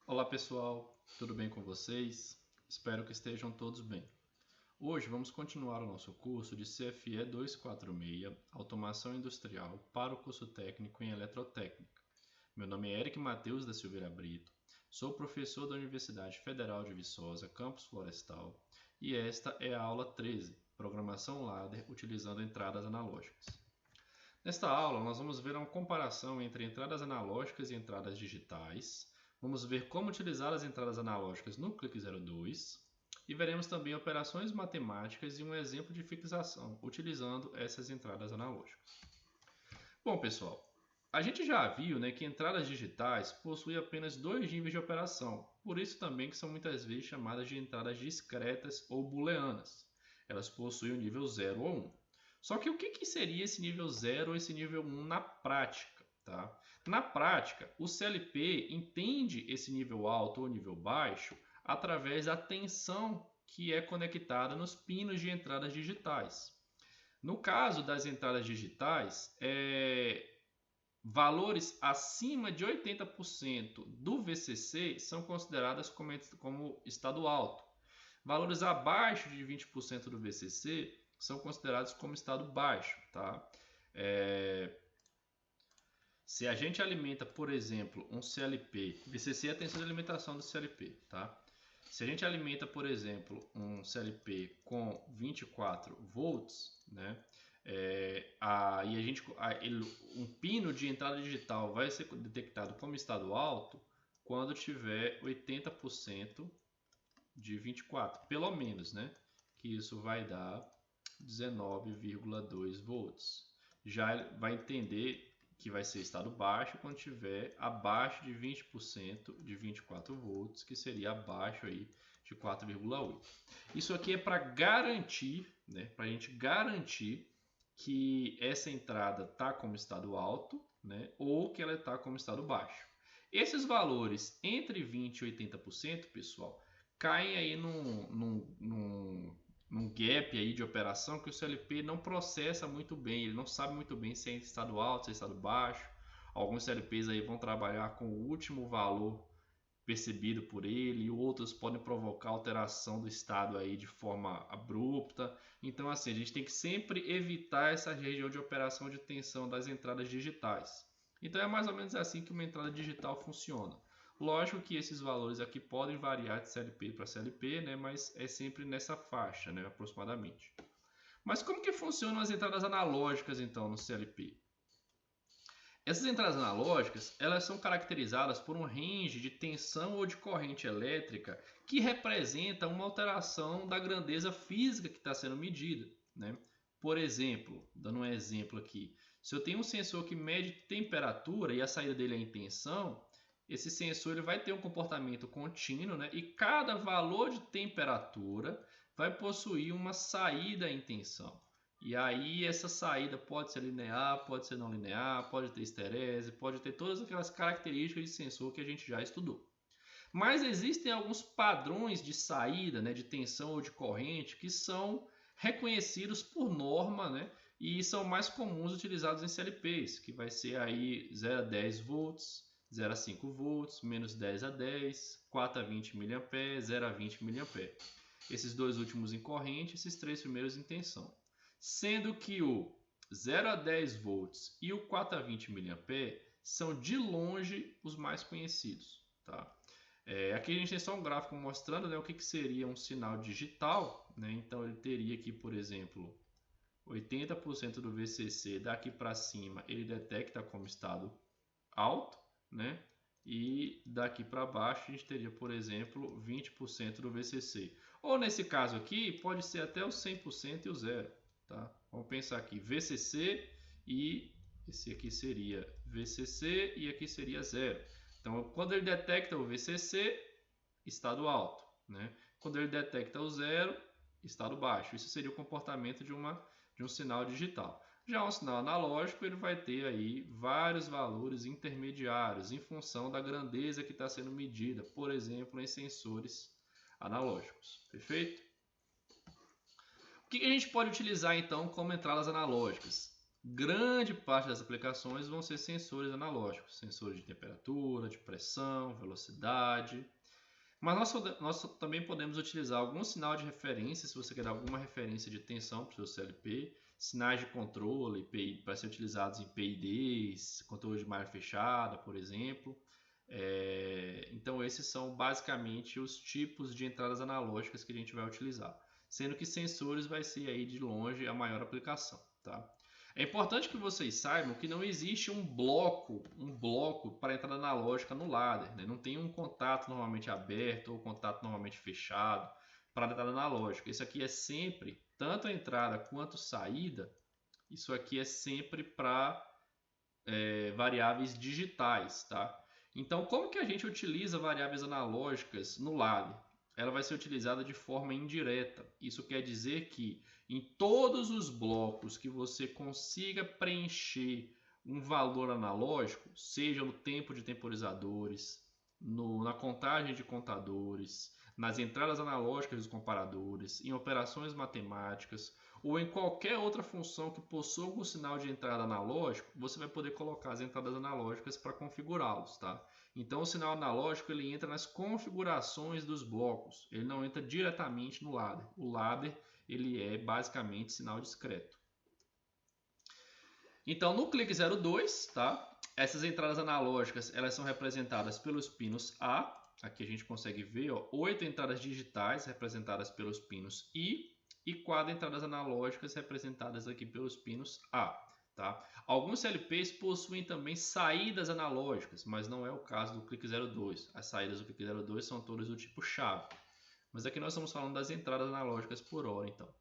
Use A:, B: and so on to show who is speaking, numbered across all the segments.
A: Olá pessoal, tudo bem com vocês? Espero que estejam todos bem. Hoje vamos continuar o nosso curso de CFE 246, Automação Industrial, para o curso técnico em Eletrotécnica. Meu nome é Eric Matheus da Silveira Brito, sou professor da Universidade Federal de Viçosa, Campus Florestal, e esta é a aula 13, Programação Ladder utilizando entradas analógicas. Nesta aula nós vamos ver uma comparação entre entradas analógicas e entradas digitais. Vamos ver como utilizar as entradas analógicas no Click 02 e veremos também operações matemáticas e um exemplo de fixação utilizando essas entradas analógicas. Bom, pessoal, a gente já viu, que entradas digitais possuem apenas dois níveis de operação, por isso também que são muitas vezes chamadas de entradas discretas ou booleanas. Elas possuem o nível 0 ou 1. Só que o que seria esse nível 0 ou esse nível 1 na prática? Tá? Na prática, o CLP entende esse nível alto ou nível baixo através da tensão que é conectada nos pinos de entradas digitais. No caso das entradas digitais, valores acima de 80% do VCC são consideradas como estado alto. Valores abaixo de 20% do VCC são considerados como estado baixo. Tá? Se a gente alimenta, por exemplo, um CLP, VCC é a tensão de alimentação do CLP, tá? Se a gente alimenta, por exemplo, um CLP com 24 volts, né? Um pino de entrada digital vai ser detectado como estado alto quando tiver 80% de 24, pelo menos, né? Que isso vai dar 19,2 volts. Já vai entender que vai ser estado baixo quando tiver abaixo de 20% de 24 volts, que seria abaixo aí de 4,8. Isso aqui é para garantir, para a gente garantir que essa entrada está como estado alto, ou que ela está como estado baixo. Esses valores entre 20% e 80%, pessoal, caem aí num gap aí de operação que o CLP não processa muito bem, ele não sabe muito bem se é estado alto, se é estado baixo. Alguns CLPs aí vão trabalhar com o último valor percebido por ele, e outros podem provocar alteração do estado aí de forma abrupta. Então assim, a gente tem que sempre evitar essa região de operação de tensão das entradas digitais. Então é mais ou menos assim que uma entrada digital funciona. Lógico que esses valores aqui podem variar de CLP para CLP, mas é sempre nessa faixa, aproximadamente. Mas como que funcionam as entradas analógicas, então, no CLP? Essas entradas analógicas, elas são caracterizadas por um range de tensão ou de corrente elétrica que representa uma alteração da grandeza física que está sendo medida, Por exemplo, dando um exemplo aqui, se eu tenho um sensor que mede temperatura e a saída dele é em tensão, esse sensor ele vai ter um comportamento contínuo, e cada valor de temperatura vai possuir uma saída em tensão. E aí essa saída pode ser linear, pode ser não linear, pode ter esterese, pode ter todas aquelas características de sensor que a gente já estudou. Mas existem alguns padrões de saída, de tensão ou de corrente que são reconhecidos por norma, e são mais comuns utilizados em CLPs, que vai ser aí 0 a 10 volts, 0 a 5 volts, menos 10 a 10, 4 a 20 mA, 0 a 20 mA. Esses dois últimos em corrente, esses três primeiros em tensão. Sendo que o 0 a 10 volts e o 4 a 20 mA são de longe os mais conhecidos. Tá? Aqui a gente tem só um gráfico mostrando o que seria um sinal digital. Então ele teria aqui, por exemplo, 80% do VCC daqui para cima ele detecta como estado alto. E daqui para baixo a gente teria, por exemplo, 20% do VCC. Ou nesse caso aqui, pode ser até o 100% e o 0. Tá? Vamos pensar aqui, VCC e esse aqui seria VCC e aqui seria 0. Então, quando ele detecta o VCC, estado alto. Quando ele detecta o 0, estado baixo. Isso seria o comportamento de um sinal digital. Já um sinal analógico, ele vai ter aí vários valores intermediários em função da grandeza que está sendo medida, por exemplo, em sensores analógicos. Perfeito? O que a gente pode utilizar então como entradas analógicas? grande parte das aplicações vão ser sensores analógicos, sensores de temperatura, de pressão, velocidade. Mas nós também podemos utilizar algum sinal de referência, se você quer dar alguma referência de tensão para o seu CLP, sinais de controle para ser utilizados em PIDs, controle de malha fechada, por exemplo. Então esses são basicamente os tipos de entradas analógicas que a gente vai utilizar, sendo que sensores vai ser aí de longe a maior aplicação, tá? É importante que vocês saibam que não existe um bloco para entrada analógica no ladder, né? Não tem um contato normalmente aberto ou contato normalmente fechado para entrada analógica. Isso aqui é sempre, tanto a entrada quanto saída, isso aqui é sempre para variáveis digitais, tá? Então, como que a gente utiliza variáveis analógicas no ladder? Ela vai ser utilizada de forma indireta. Isso quer dizer que em todos os blocos que você consiga preencher um valor analógico, seja no tempo de temporizadores, na contagem de contadores, nas entradas analógicas dos comparadores, em operações matemáticas ou em qualquer outra função que possua algum sinal de entrada analógico, você vai poder colocar as entradas analógicas para configurá-los, tá? Então o sinal analógico ele entra nas configurações dos blocos, ele não entra diretamente no ladder. O ladder ele é basicamente sinal discreto. Então no clique 02, tá? Essas entradas analógicas elas são representadas pelos pinos A. Aqui a gente consegue ver 8 entradas digitais representadas pelos pinos I e 4 entradas analógicas representadas aqui pelos pinos A. Tá? Alguns CLPs possuem também saídas analógicas, mas não é o caso do clique 02. As saídas do clique 02 são todas do tipo chave. Mas aqui nós estamos falando das entradas analógicas por hora, então.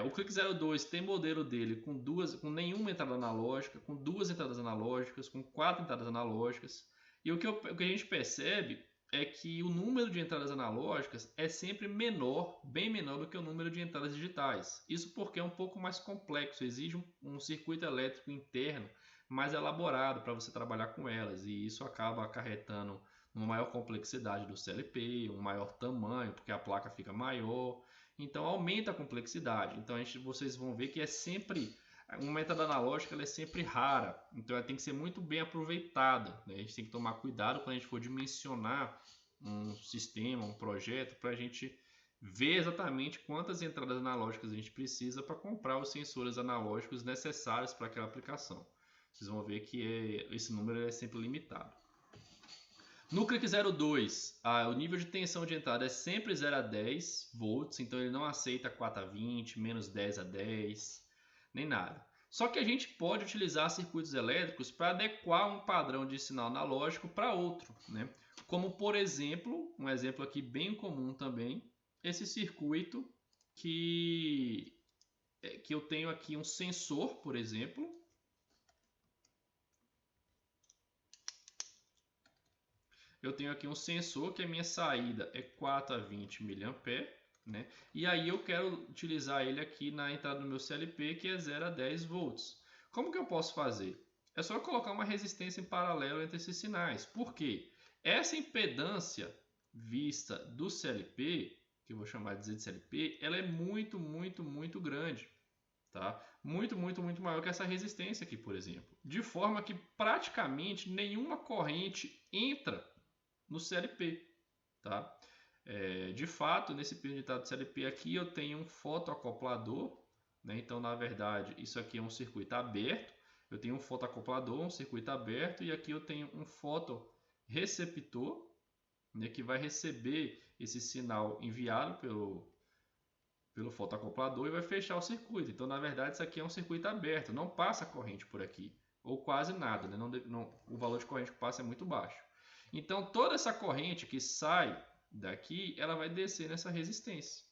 A: O clique 02 tem modelo dele com nenhuma entrada analógica, com 2 entradas analógicas, com 4 entradas analógicas. E o que a gente percebe é que o número de entradas analógicas é sempre menor, bem menor do que o número de entradas digitais. Isso porque é um pouco mais complexo, exige um circuito elétrico interno mais elaborado para você trabalhar com elas. E isso acaba acarretando uma maior complexidade do CLP, um maior tamanho, porque a placa fica maior. Então aumenta a complexidade. Então vocês vão ver que é sempre uma entrada analógica, ela é sempre rara. Então ela tem que ser muito bem aproveitada, né? A gente tem que tomar cuidado quando a gente for dimensionar um sistema, um projeto, para a gente ver exatamente quantas entradas analógicas a gente precisa para comprar os sensores analógicos necessários para aquela aplicação. Vocês vão ver que esse número é sempre limitado. No clique 02, o nível de tensão de entrada é sempre 0 a 10 volts, então ele não aceita 4 a 20, menos 10 a 10, nem nada. Só que a gente pode utilizar circuitos elétricos para adequar um padrão de sinal analógico para outro, né? Como, por exemplo, um exemplo aqui bem comum também, esse circuito que eu tenho aqui um sensor, por exemplo. Eu tenho aqui um sensor que a minha saída é 4 a 20 mA, né? E aí eu quero utilizar ele aqui na entrada do meu CLP, que é 0 a 10 volts. Como que eu posso fazer? É só colocar uma resistência em paralelo entre esses sinais. Por quê? Essa impedância vista do CLP, que eu vou chamar de CLP, ela é muito, muito, muito grande. Tá? Muito maior que essa resistência aqui, por exemplo. De forma que praticamente nenhuma corrente entra no CLP, tá? De fato, nesse pino de entrada do CLP aqui eu tenho um fotoacoplador, né? Então, na verdade, isso aqui é um circuito aberto. Eu tenho um fotoacoplador, um circuito aberto, e aqui eu tenho um fotoreceptor, né? Que vai receber esse sinal enviado pelo fotoacoplador e vai fechar o circuito. Então, na verdade, isso aqui é um circuito aberto, não passa corrente por aqui, ou quase nada, né? O valor de corrente que passa é muito baixo. Então, toda essa corrente que sai daqui, ela vai descer nessa resistência.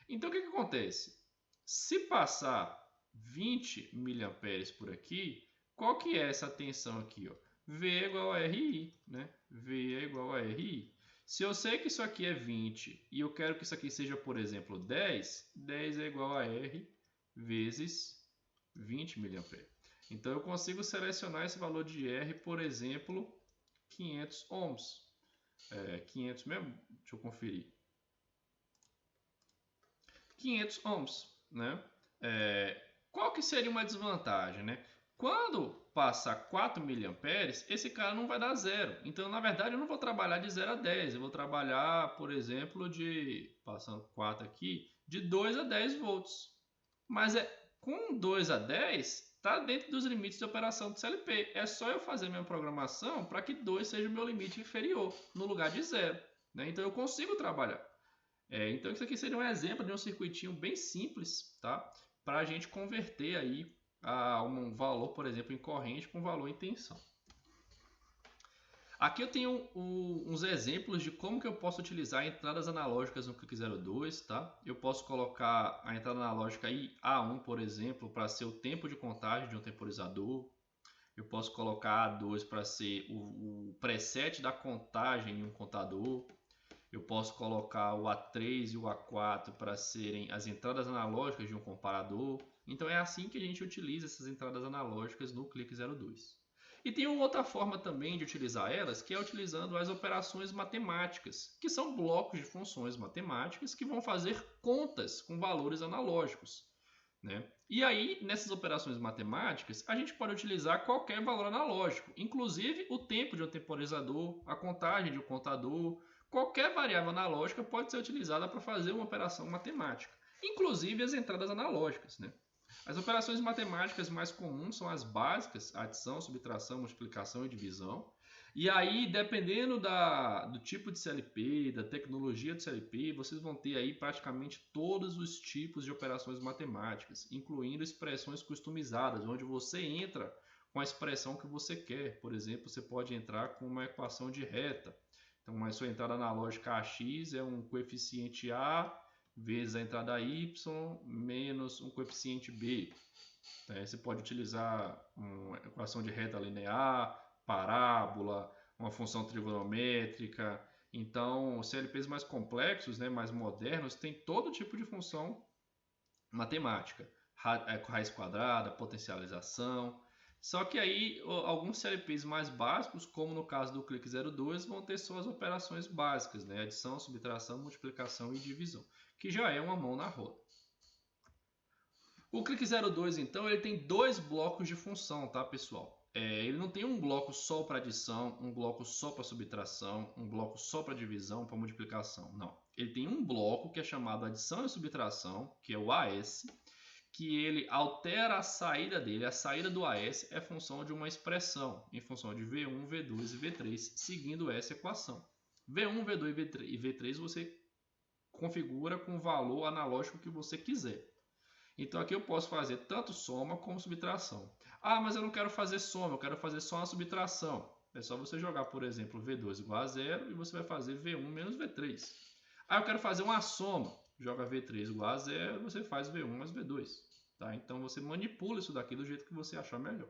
A: Então, o que acontece? Se passar 20 mA por aqui, qual que é essa tensão aqui? Ó? V é igual a RI, né? V é igual a RI. Se eu sei que isso aqui é 20 e eu quero que isso aqui seja, por exemplo, 10, 10 é igual a R vezes 20 mA. Então, eu consigo selecionar esse valor de R, por exemplo, 500 ohms. 500 mesmo? Deixa eu conferir. 500 ohms, né? Qual que seria uma desvantagem, né? Quando passar 4 mA, esse cara não vai dar zero. Então, na verdade, eu não vou trabalhar de 0 a 10. Eu vou trabalhar, por exemplo, passando 4 aqui, de 2 a 10 volts. Mas com 2 a 10, está dentro dos limites de operação do CLP. É só eu fazer minha programação para que 2 seja o meu limite inferior, no lugar de 0. Né? Então, eu consigo trabalhar. Então, isso aqui seria um exemplo de um circuitinho bem simples, tá? Para a gente converter aí um valor, por exemplo, em corrente com valor em tensão. Aqui eu tenho uns exemplos de como que eu posso utilizar entradas analógicas no Click 02, tá? Eu posso colocar a entrada analógica A1, por exemplo, para ser o tempo de contagem de um temporizador. Eu posso colocar A2 para ser o preset da contagem em um contador. Eu posso colocar o A3 e o A4 para serem as entradas analógicas de um comparador. Então é assim que a gente utiliza essas entradas analógicas no Click 02. E tem uma outra forma também de utilizar elas, que é utilizando as operações matemáticas, que são blocos de funções matemáticas que vão fazer contas com valores analógicos. Né? E aí, nessas operações matemáticas, a gente pode utilizar qualquer valor analógico, inclusive o tempo de um temporizador, a contagem de um contador. Qualquer variável analógica pode ser utilizada para fazer uma operação matemática, inclusive as entradas analógicas. Né? As operações matemáticas mais comuns são as básicas, adição, subtração, multiplicação e divisão. E aí, dependendo do tipo de CLP, da tecnologia do CLP, vocês vão ter aí praticamente todos os tipos de operações matemáticas, incluindo expressões customizadas, onde você entra com a expressão que você quer. Por exemplo, você pode entrar com uma equação de reta. Então, a sua entrada analógica AX é um coeficiente A vezes a entrada Y menos um coeficiente B. Você pode utilizar uma equação de reta linear, parábola, uma função trigonométrica. Então, CLPs mais complexos, né, mais modernos, tem todo tipo de função matemática. Raiz quadrada, potencialização. Só que aí, alguns CLPs mais básicos, como no caso do Click 02, vão ter suas operações básicas, né? Adição, subtração, multiplicação e divisão, que já é uma mão na roda. O Click 02, então, ele tem dois blocos de função, tá, pessoal? Ele não tem um bloco só para adição, um bloco só para subtração, um bloco só para divisão, para multiplicação. Não. Ele tem um bloco que é chamado adição e subtração, que é o AS, que ele altera a saída dele. A saída do AS é função de uma expressão, em função de V1, V2 e V3, seguindo essa equação. V1, V2 e V3 você configura com o valor analógico que você quiser. Então aqui eu posso fazer tanto soma como subtração. Ah, mas eu não quero fazer soma, eu quero fazer só uma subtração. É só você jogar, por exemplo, V2 igual a 0 e você vai fazer V1 menos V3. Ah, eu quero fazer uma soma. Joga V3 igual a 0 e você faz V1 mais V2. Tá? Então você manipula isso daqui do jeito que você achar melhor.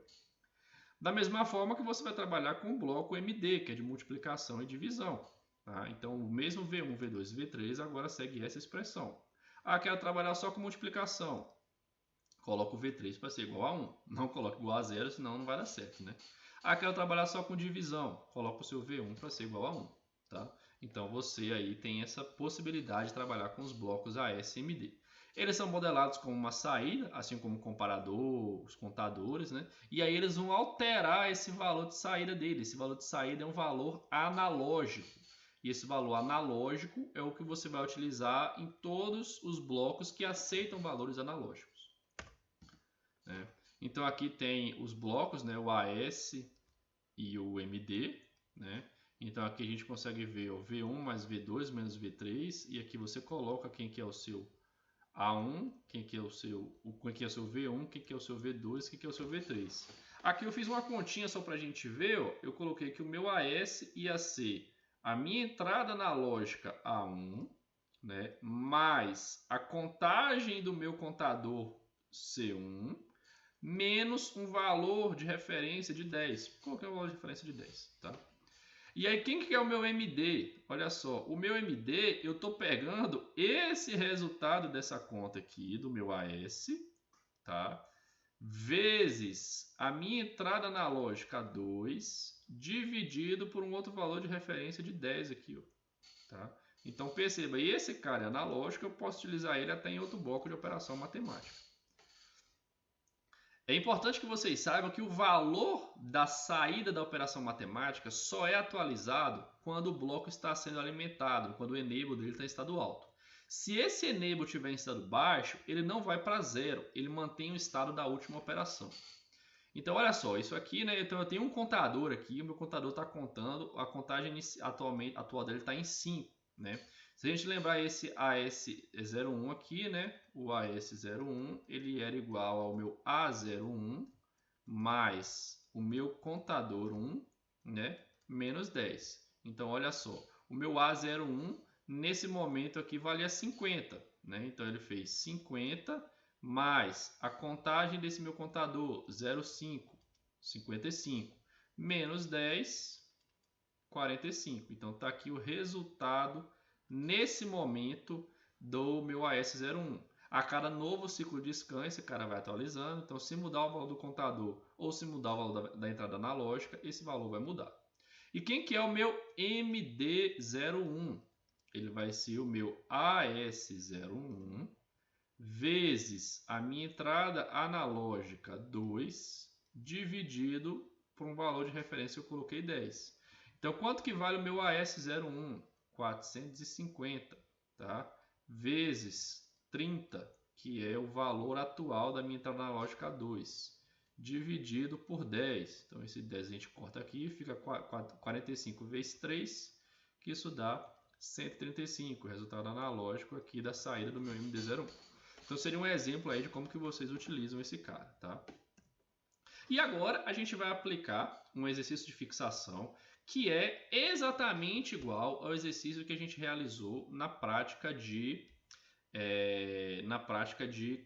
A: Da mesma forma que você vai trabalhar com o bloco MD, que é de multiplicação e divisão. Tá? Então o mesmo V1, V2 e V3 agora segue essa expressão. Ah, quero trabalhar só com multiplicação. Coloca o V3 para ser igual a 1. Não coloque igual a 0, senão não vai dar certo. Né? Ah, quero trabalhar só com divisão. Coloca o seu V1 para ser igual a 1. Tá? Então você aí tem essa possibilidade de trabalhar com os blocos AS e MD. Eles são modelados como uma saída, assim como o comparador, os contadores, né? E aí eles vão alterar esse valor de saída dele. Esse valor de saída é um valor analógico. E esse valor analógico é o que você vai utilizar em todos os blocos que aceitam valores analógicos. Né? Então aqui tem os blocos, né? O AS e o MD, né? Então aqui a gente consegue ver o V1 mais V2 menos V3, e aqui você coloca quem que é o seu A1, quem que é o seu V1, quem que é o seu V2, quem que é o seu V3. Aqui eu fiz uma continha só para a gente ver, ó. Eu coloquei que o meu AS ia ser a minha entrada analógica A1, né, mais a contagem do meu contador C1, menos um valor de referência de 10. Coloquei um valor de referência de 10, tá? E aí, quem que é o meu MD? Olha só, o meu MD, eu estou pegando esse resultado dessa conta aqui, do meu AS, tá? Vezes a minha entrada analógica 2, dividido por um outro valor de referência de 10 aqui, ó, tá? Então, perceba, esse cara é analógico, eu posso utilizar ele até em outro bloco de operação matemática. É importante que vocês saibam que o valor da saída da operação matemática só é atualizado quando o bloco está sendo alimentado, quando o enable dele está em estado alto. Se esse enable estiver em estado baixo, ele não vai para zero, ele mantém o estado da última operação. Então, olha só, isso aqui, né? Então, eu tenho um contador aqui, o meu contador está contando, a contagem atual dele está em 5, né? Se a gente lembrar esse AS01 aqui, né? O AS01, ele era igual ao meu A01 mais o meu contador 1, né? Menos 10. Então, olha só, o meu A01, nesse momento aqui, valia 50, né? Então, ele fez 50 mais a contagem desse meu contador, 0,5, 55, menos 10, 45. Então, está aqui o resultado, nesse momento, do meu AS01. A cada novo ciclo de scan, esse cara vai atualizando. Então, se mudar o valor do contador ou se mudar o valor da entrada analógica, esse valor vai mudar. E quem que é o meu MD01? Ele vai ser o meu AS01 vezes a minha entrada analógica 2 dividido por um valor de referência que eu coloquei 10. Então, quanto que vale o meu AS01? 450, tá? Vezes 30, que é o valor atual da minha entrada analógica 2, dividido por 10. Então, esse 10 a gente corta aqui, fica 45 vezes 3, que isso dá 135, resultado analógico aqui da saída do meu MD01. Então, seria um exemplo aí de como que vocês utilizam esse cara, tá? E agora a gente vai aplicar um exercício de fixação que é exatamente igual ao exercício que a gente realizou na prática de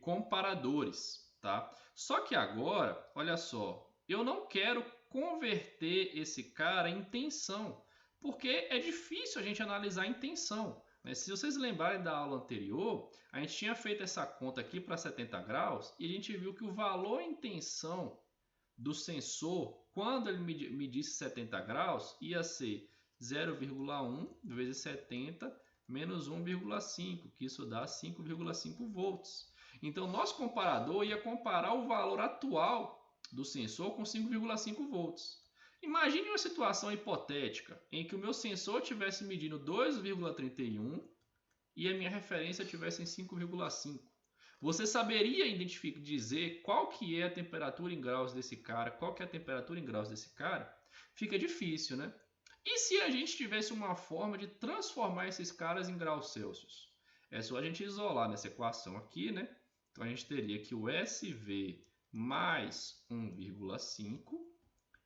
A: comparadores, tá? Só que agora, olha só, eu não quero converter esse cara em tensão, porque é difícil a gente analisar em tensão. Se vocês lembrarem da aula anterior, a gente tinha feito essa conta aqui para 70 graus e a gente viu que o valor em tensão do sensor, quando ele medisse 70 graus, ia ser 0,1 vezes 70 menos 1,5, que isso dá 5,5 volts. Então, nosso comparador ia comparar o valor atual do sensor com 5,5 volts. Imagine uma situação hipotética em que o meu sensor estivesse medindo 2,31 e a minha referência estivesse em 5,5. Você saberia dizer qual que é a temperatura em graus desse cara, qual que é a temperatura em graus desse cara? Fica difícil, né? E se a gente tivesse uma forma de transformar esses caras em graus Celsius? É só a gente isolar nessa equação aqui, né? Então a gente teria que o SV mais 1,5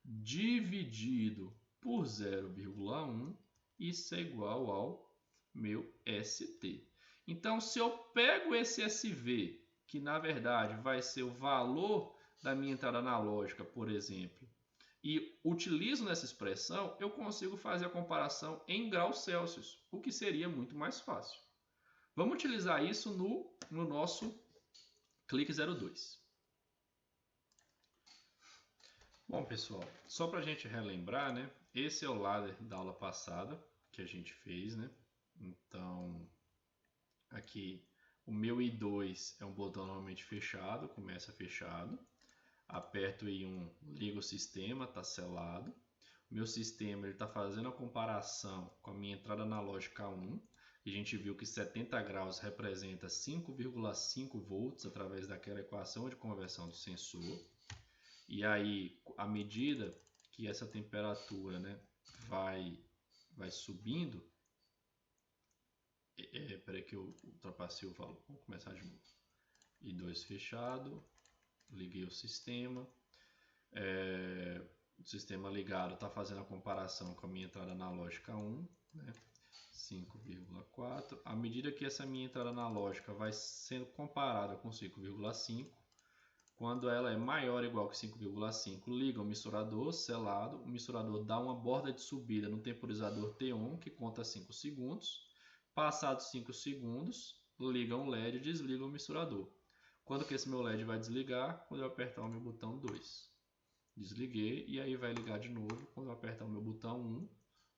A: dividido por 0,1, isso é igual ao meu ST. Então, se eu pego esse SV, que na verdade vai ser o valor da minha entrada analógica, por exemplo, e utilizo nessa expressão, eu consigo fazer a comparação em graus Celsius, o que seria muito mais fácil. Vamos utilizar isso no nosso Clique 02. Bom, pessoal, só para a gente relembrar, né? Esse é o ladder da aula passada que a gente fez, né? Então, aqui o meu I2 é um botão normalmente fechado, começa fechado. Aperto o I1, ligo o sistema, está selado. O meu sistema está fazendo a comparação com a minha entrada analógica 1. E a gente viu que 70 graus representa 5,5 volts através daquela equação de conversão do sensor. E aí, à medida que essa temperatura, né, vai subindo, peraí que eu ultrapassei o valor, vamos começar de novo. I2 fechado, liguei o sistema, o sistema ligado está fazendo a comparação com a minha entrada analógica 1, né, 5,4. À medida que essa minha entrada analógica vai sendo comparada com 5,5, quando ela é maior ou igual que 5,5, liga o misturador selado, o misturador dá uma borda de subida no temporizador T1, que conta 5 segundos. Passados 5 segundos, liga um LED e desliga o misturador. Quando que esse meu LED vai desligar? Quando eu apertar o meu botão 2. Desliguei e aí vai ligar de novo quando eu apertar o meu botão 1.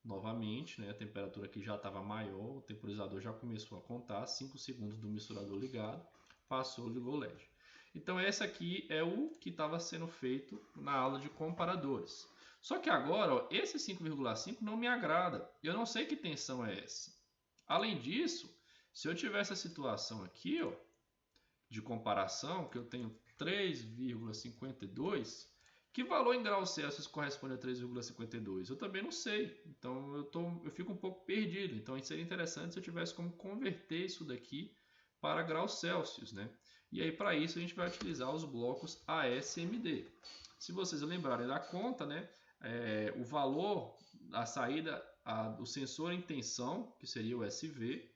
A: Novamente, né, a temperatura aqui já estava maior, o temporizador já começou a contar, 5 segundos do misturador ligado, passou, ligou o LED. Então esse aqui é o que estava sendo feito na aula de comparadores. Só que agora, ó, esse 5,5 não me agrada. Eu não sei que tensão é essa. Além disso, se eu tiver essa situação aqui, ó, de comparação, que eu tenho 3,52, que valor em graus Celsius corresponde a 3,52? Eu também não sei. Então eu fico um pouco perdido. Então seria interessante se eu tivesse como converter isso daqui para graus Celsius, né? E aí para isso a gente vai utilizar os blocos ASMD. Se vocês lembrarem da conta, né? O valor da saída do sensor em tensão, que seria o SV,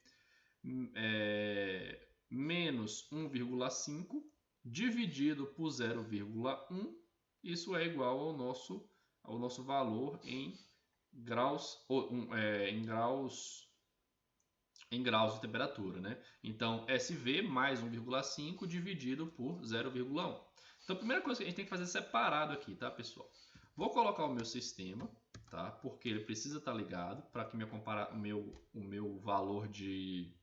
A: menos 1,5 dividido por 0,1, isso é igual ao nosso valor em graus, em graus de temperatura, né? Então, SV mais 1,5 dividido por 0,1. Então, a primeira coisa que a gente tem que fazer é separado aqui, tá, pessoal? Vou colocar o meu sistema, tá? Porque ele precisa estar ligado para que o meu valor de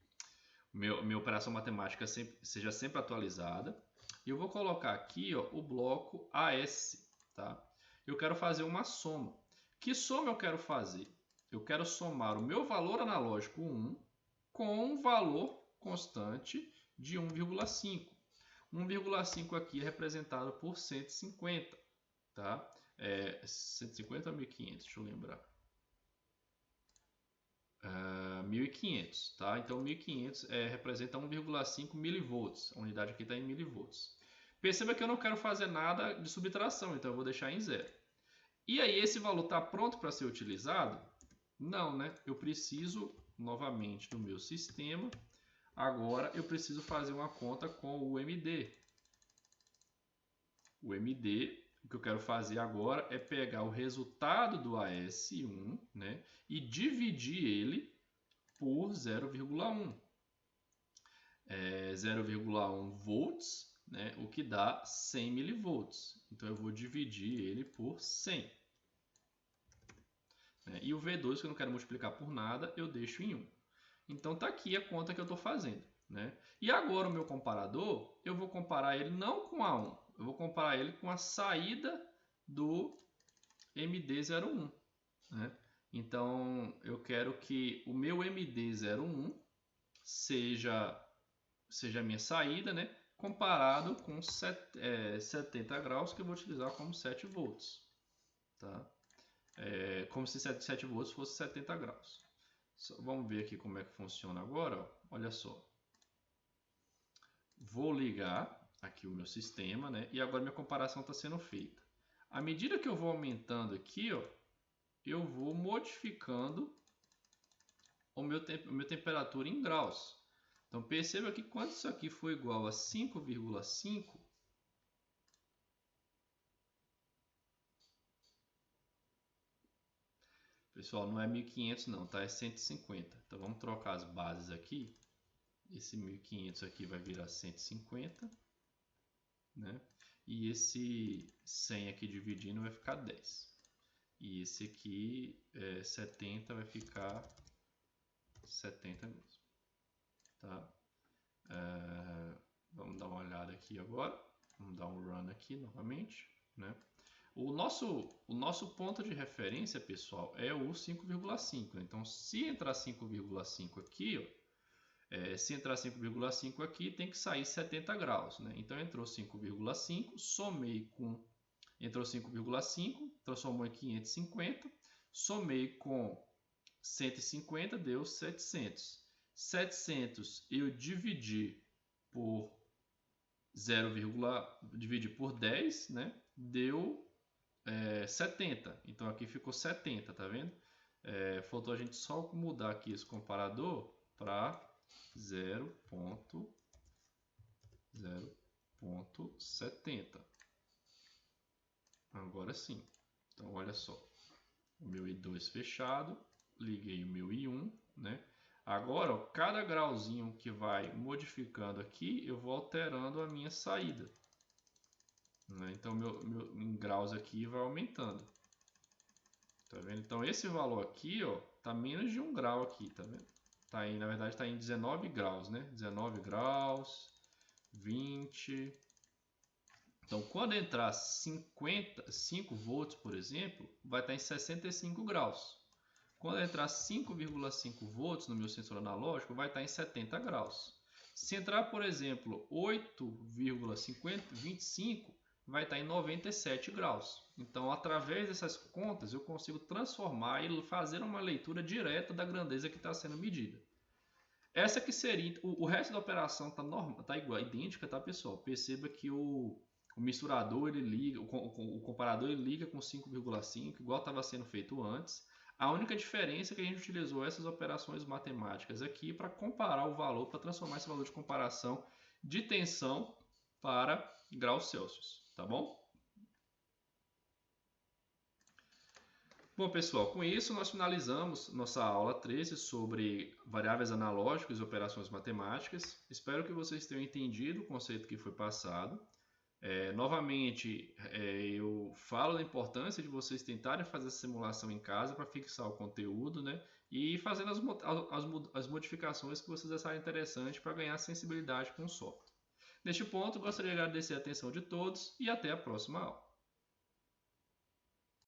A: minha operação matemática seja sempre atualizada. E eu vou colocar aqui, ó, o bloco AS, tá? Eu quero fazer uma soma. Que soma eu quero fazer? Eu quero somar o meu valor analógico 1 com um valor constante de 1,5. 1,5 aqui é representado por 150, tá? 150 ou 1500, deixa eu lembrar. 1.500, tá? Então 1.500 representa 1,5 milivolts. A unidade aqui está em milivolts. Perceba que eu não quero fazer nada de subtração, então eu vou deixar em zero. E aí esse valor está pronto para ser utilizado? Não, né? Eu preciso novamente do meu sistema. Agora eu preciso fazer uma conta com o MD. O MD, o que eu quero fazer agora é pegar o resultado do AS1, né, e dividir ele por 0,1. 0,1 volts, né, o que dá 100 milivolts. Então eu vou dividir ele por 100. E o V2, que eu não quero multiplicar por nada, eu deixo em 1. Então está aqui a conta que eu estou fazendo, né? E agora o meu comparador, eu vou comparar ele não com a 1, eu vou comparar ele com a saída do MD01, né? Então eu quero que o meu MD01 seja a minha saída, né? Comparado com 70 graus, que eu vou utilizar como 7 volts, tá? Como se 7 volts fosse 70 graus. Vamos ver aqui como é que funciona agora. Ó. Olha só. Vou ligar aqui o meu sistema, né? E agora minha comparação está sendo feita. À medida que eu vou aumentando aqui, ó, eu vou modificando a minha temperatura em graus. Então perceba que quando isso aqui for igual a 5,5, pessoal, não é 1500 não, tá? É 150. Então vamos trocar as bases aqui. Esse 1500 aqui vai virar 150, né? E esse 100 aqui dividindo vai ficar 10. E esse aqui, 70, vai ficar 70 mesmo. Tá? Vamos dar uma olhada aqui agora. Vamos dar um run aqui novamente, né? O nosso ponto de referência, pessoal, é o 5,5. Então, se entrar 5,5 aqui, ó, se entrar 5,5 aqui, tem que sair 70 graus, né? Então, entrou 5,5, somei com... Entrou 5,5, transformou em 550, somei com 150, deu 700. 700 eu dividi por dividi por 10, né? Deu 70. Então aqui ficou 70, tá vendo? Faltou a gente só mudar aqui esse comparador para 0,70. Agora sim. Então olha só. O meu I2 fechado, liguei o meu I1, né? Agora, ó, cada grauzinho que vai modificando aqui, eu vou alterando a minha saída. Né? Então, meu em graus aqui vai aumentando. Tá vendo? Então, esse valor aqui, ó, tá menos de 1 grau aqui, tá vendo? Tá aí, na verdade, está em 19 graus, né? 19 graus, 20, Então, quando entrar 5 volts, por exemplo, vai estar em 65 graus. Quando entrar 5,5 volts no meu sensor analógico, vai estar em 70 graus. Se entrar, por exemplo, 8,25, vai estar em 97 graus. Então, através dessas contas, eu consigo transformar e fazer uma leitura direta da grandeza que está sendo medida. Essa que seria... O resto da operação está igual, idêntica, tá, pessoal? Perceba que o misturador, ele liga, o comparador ele liga com 5,5, igual estava sendo feito antes. A única diferença é que a gente utilizou essas operações matemáticas aqui para comparar o valor, para transformar esse valor de comparação de tensão para graus Celsius, tá bom? Bom, pessoal, com isso nós finalizamos nossa aula 13 sobre variáveis analógicas e operações matemáticas. Espero que vocês tenham entendido o conceito que foi passado. Novamente, eu falo da importância de vocês tentarem fazer essa simulação em casa para fixar o conteúdo, né? E fazendo as modificações que vocês acharem interessante para ganhar sensibilidade com o software. Neste ponto, gostaria de agradecer a atenção de todos e até a próxima aula.